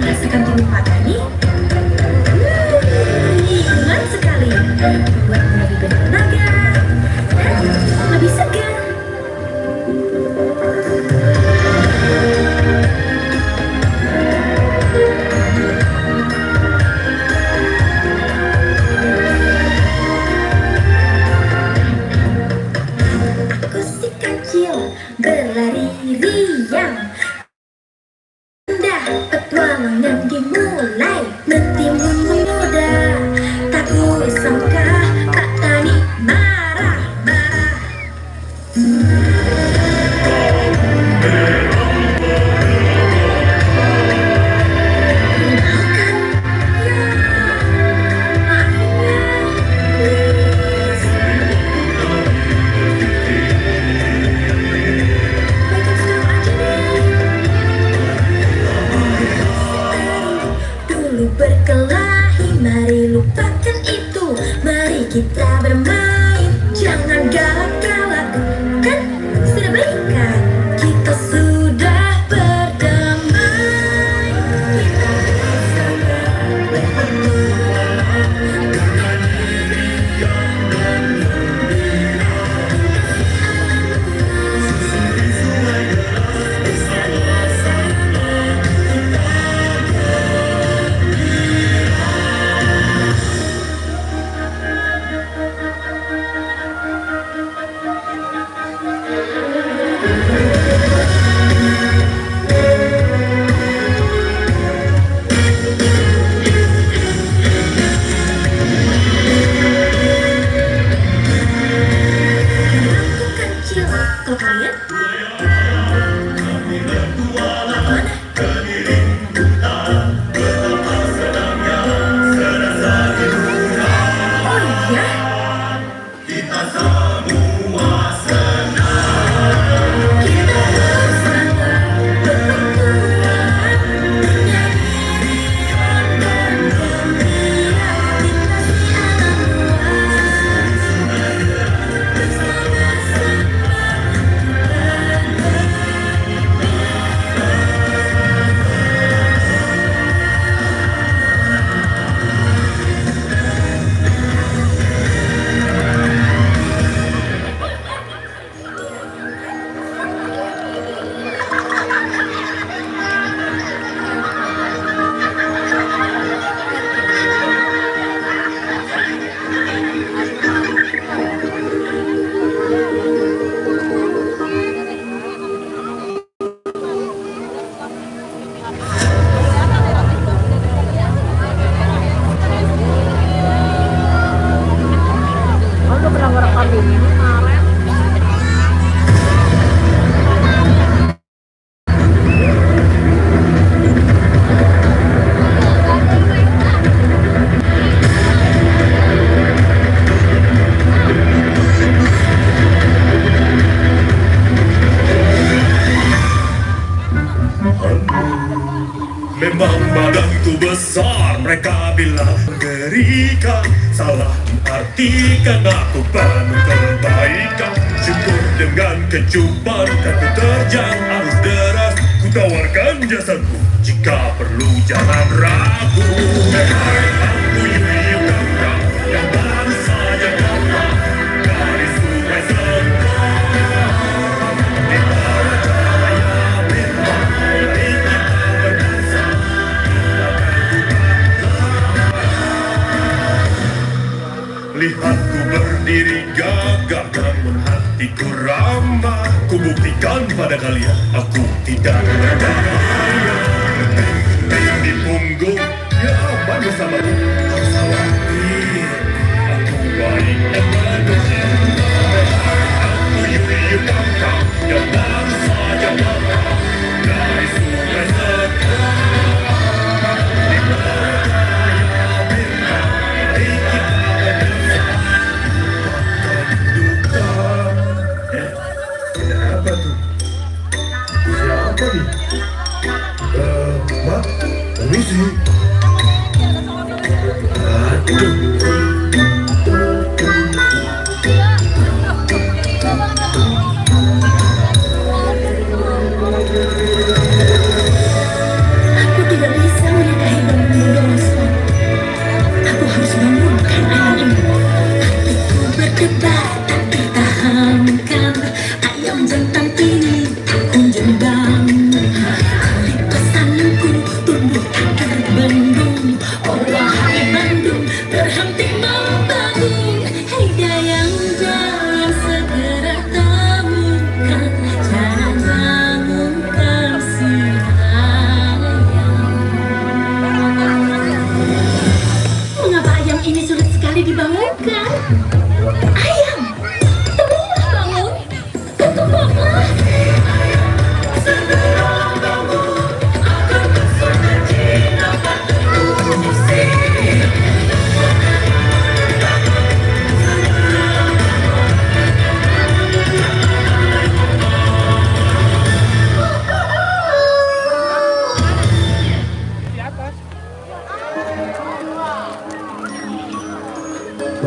Rasakan tempat ini. Ringan sekali. Buatmu lebih bertenaga dan lebih segar. Aku si kecil berlari riang. Petualangan dimulai, mentimun memuda. Tak kusangka Pak Tani marah-marah. Maafkan, ya, maafin ya, please. Baikan sekarang aja deh. Dulu berkelahi, mari lupakan itu. Mari kita bermain, jangan galak-galak. Kan sudah baikan, kita sudah berdamai. Kita bersama berpetualang dengan diri yang gembira. Sesuai dengan bersama-sama kita. Aku kecil, kalau kalian mana? Oh iya, kita bersama berpetualang dengan riang dan gembira. Nikmati alam luas, bersama-sama Udah pernah ngerekam ini kemarin. Memang badanku besar, mereka bilang mengerikan. Salah diartikan, aku penuh kebaikan. Syukur dengan kecupan, kan ku terjang arus deras. Ku tawarkan jasaku, jika perlu jangan ragu. Aku Yuyu Kakak, yang baru saja datang dari sungai Sengkang. Di bawah cahaya bintang, mari kita berdansa. Lihatku berdiri gagah, namun hatiku ramah. Ku buktikan pada kalian, aku tidak berbahaya. Yang di punggung, ya aman bersamaku. Tak usah khawatir, aku baik dan manusia. Aku Yuyu Kakak, yang baru saja datang dari sungai Sengkang. Di bawah cahaya bintang, mari kita berdansa. Lupakan duka. Apa tuh? Siapa nih? Mak, permisi. Aduh. aku tidak bisa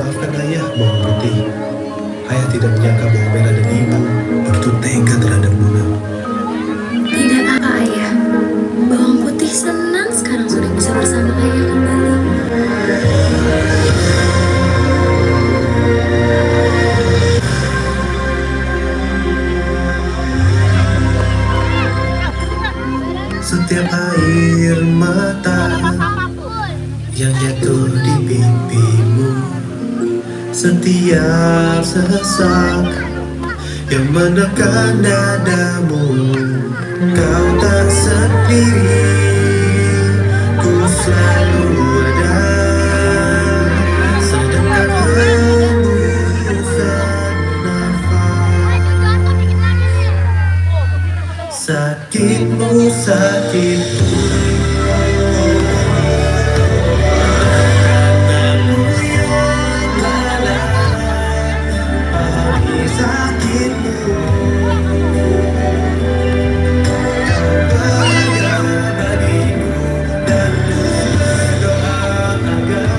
Maafkan ayah, bawang putih. Ayah tidak menyangka bawang merah dan ibu begitu tega terhadap Luna. Tidak apa ayah. Bawang putih senang sekarang sudah bisa bersama ayah kembali. Setiap air mata yang jatuh di pipimu, setiap sesak yang menekan dadamu, kau tak sendiri, ku selalu ada. Sedangkan hembusan nafas, sakitmu sakitku. Tanganmu yang ada, pahami sakitmu. Kau berdoa bagiku dan ku berdoa agar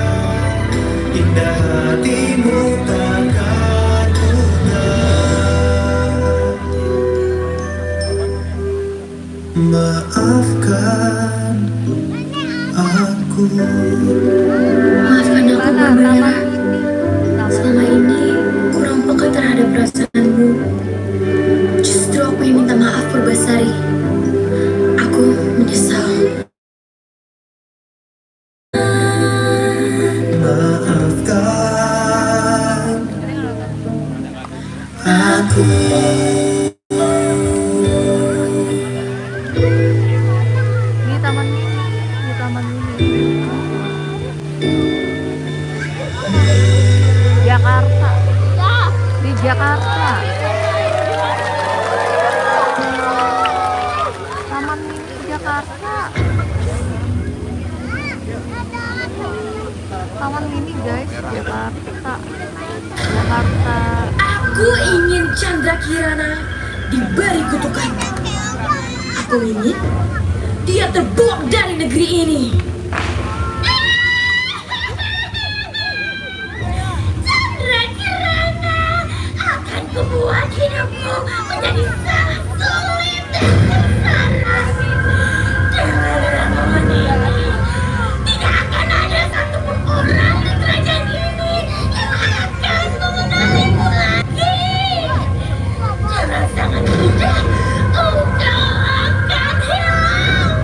indah hatimu takkan pudar. Maafkan aku. Maafkan aku Bun Merah. Selama ini kurang peka terhadap perasaanmu. Justru aku yang minta maaf Purbasari. Aku menyesal. Maafkan aku. Di taman mini, di taman mini. Jakarta. Di Jakarta. Taman mini Jakarta. Taman mini guys, Jakarta. Jakarta. Aku ingin Chandra Kirana diberi kutukan. Aku ingin dia terbuang dari negeri ini. Chandra Kirana akan kubuat hidupmu menjadi sangat sulit dan sengsara. Janganlah meninggal. Tidak akan ada satupun orang di kerajaan ini yang akan mengenalimu lagi. Jangan sangat mudah engkau akan hilang.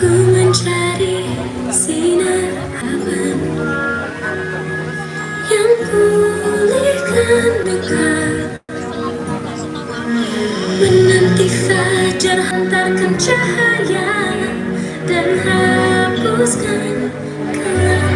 Ku mencari sinar awan yang pulihkan duka, menanti fajar hantarkan cahaya dan hapuskan kelam.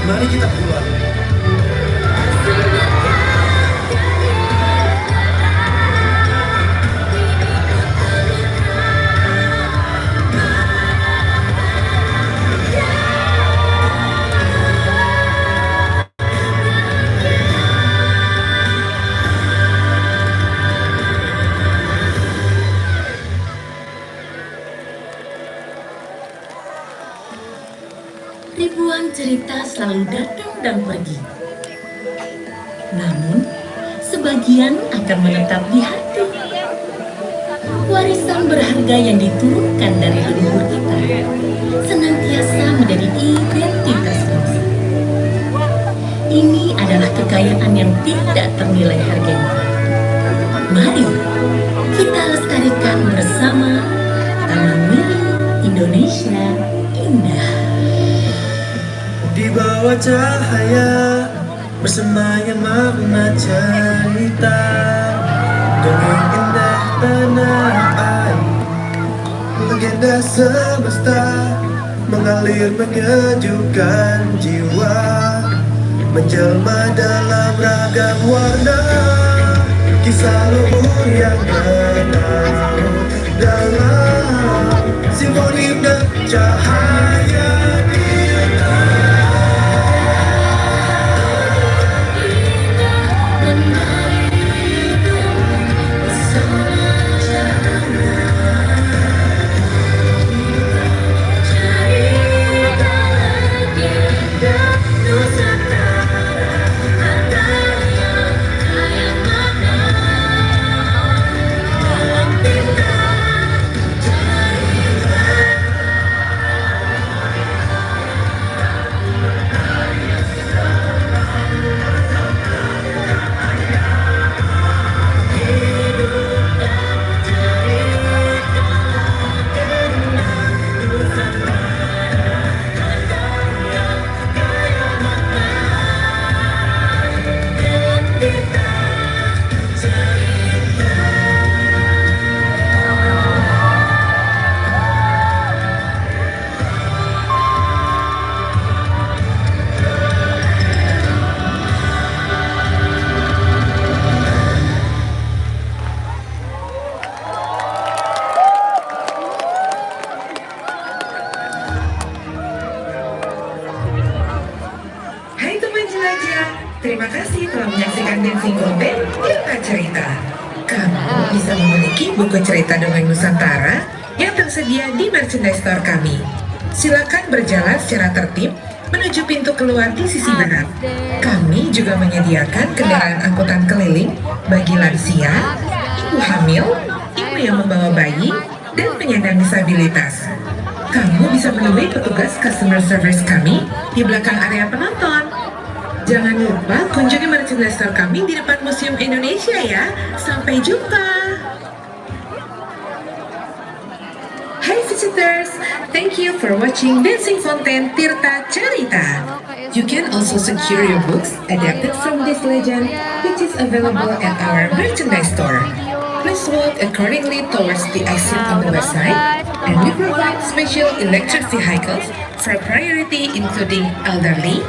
Mari kita pulang. Ribuan cerita selalu datang dan pergi. Namun, sebagian akan menetap di hati. Warisan berharga yang diturunkan dari leluhur kita senantiasa menjadi identitas bangsa. Ini adalah kekayaan yang tidak ternilai harganya. Mari kita lestarikan bersama Taman Mini Indonesia Indah. Di bawah cahaya bersemayam makna cerita, dongeng indah tanah air, legenda semesta mengalir menyejukkan jiwa, menjelma dalam ragam warna, kisah luhur yang menaruh dalam simfoni dan cahaya. Terima kasih telah menyaksikan Dancing Band Tirta Cerita. Kamu bisa memiliki buku cerita dongeng Nusantara yang tersedia di merchandise store kami. Silakan berjalan secara tertib menuju pintu keluar di sisi barat. Kami juga menyediakan kendaraan angkutan keliling bagi lansia, ibu hamil, ibu yang membawa bayi, dan penyandang disabilitas. Kamu bisa menemui petugas customer service kami di belakang area penonton. Jangan lupa kunjungi merchandise store kami di depan Museum Indonesia ya. Sampai jumpa. Hai visitors, thank you for watching Dancing Fountain Tirta Carita. You can also secure your books adapted from this legend, which is available at our merchandise store. Please walk accordingly towards the exit on the website, and we provide special electric vehicles for priority including elderly,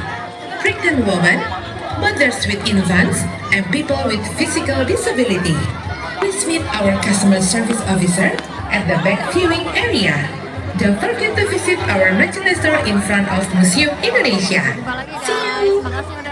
pregnant women, mothers with infants, and people with physical disability. Please meet our customer service officer at the back viewing area. Don't forget to visit our merchandise store in front of Museum Indonesia. Jumpa lagi See guys. you! Makasih udah